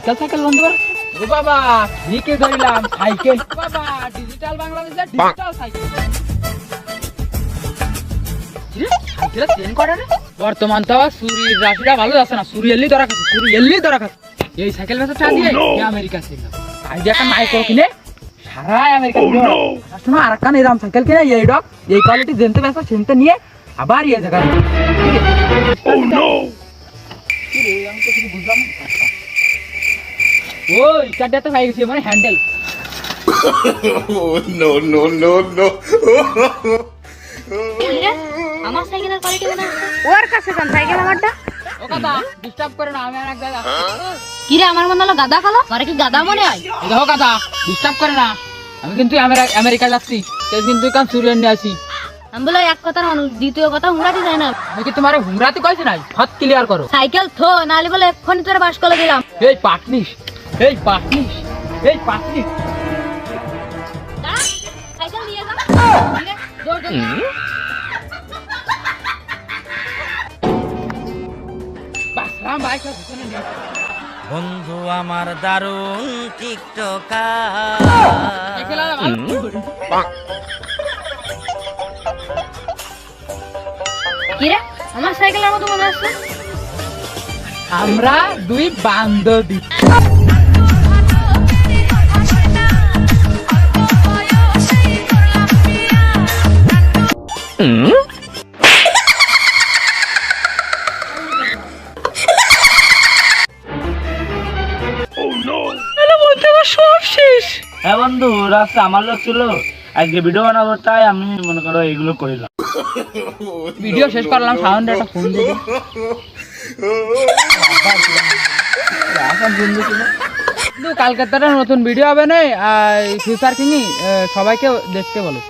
Cycle cycle বন্ধ কর। ও বাবা নিকে ধরিলাম সাইকেল। বাবা ডিজিটাল বাংলাদেশের ডিজিটাল সাইকেল। সাইকেল চেন করে না বর্তমান তো সুরির রাশিটা ভালো যাচ্ছে না। সুরি এলি ধরা খাচ্ছে, সুরি এলি ধরা খাচ্ছে। এই সাইকেল বেচা টা দিয়ে আমেরিকা ছিল আইডিয়া একটা মাইক্রো কিনে সারা আমেরিকা কাস্টমার আর একটা এরকম সাইকেল কিনে এই ডক এই কোয়ালিটি জেনতে বেচা সেনতে নিয়ে আবার এই জায়গায় আমি তো কিছু বুঝলাম না। ও ইটাটা তো হয়ে গেছে মানে handle. no, no, no, no. আমার সাইকেলের কোয়ালিটি কেমন আছে? ওর কাছে যান সাইকেল আমারটা। ও কাদা ডিস্টার্ব করে না, আমি আর এক গাদা। কি রে আমার মনে হলো গাদা কালো, আরে কি গাদা মনে হয়? দেখো কাদা ডিস্টার্ব করে না, আমি কিন্তু আমেরিকা যাচ্ছি, সেই দিন তুই কাম সুরিয়ান নিয়ে আসি। আমি বলে এক কথার মানুষ, দ্বিতীয় কথা হুঁড়াতে যায় না। আমি কি তোমার হুমরাতে কইছি নাই? হাত ক্লিয়ার করো। সাইকেল থো নালে বলে এক্ষুনি তোরা বাস করে দিলাম। এই পাটনিস, এই পাটনিস, এই পাটনিস। দাঁড়া, সাইকেল নিয়ে যা। ধীরে, জোর জোর। বাসলাম বাইক পিছনে নিয়ে। বন্ধু আমার দারুণ টিকটকার। সাইকেল আলা ভালো। কি রে আমার সাইকেলের মতো মনে আসছে? আমরা দুই বান্ধবী। হ্যাঁ বন্ধু, রাস্তা আমার লোক ছিল, আজকে ভিডিও বানাবো তাই আমি মনে করো এইগুলো করিলাম। ভিডিও শেষ করলাম, সাউন্ড একটা ফোন দিবি। কালকে তো একটা নতুন ভিডিও হবে না, ফিউচার কিনি সবাইকে দেখতে বলো।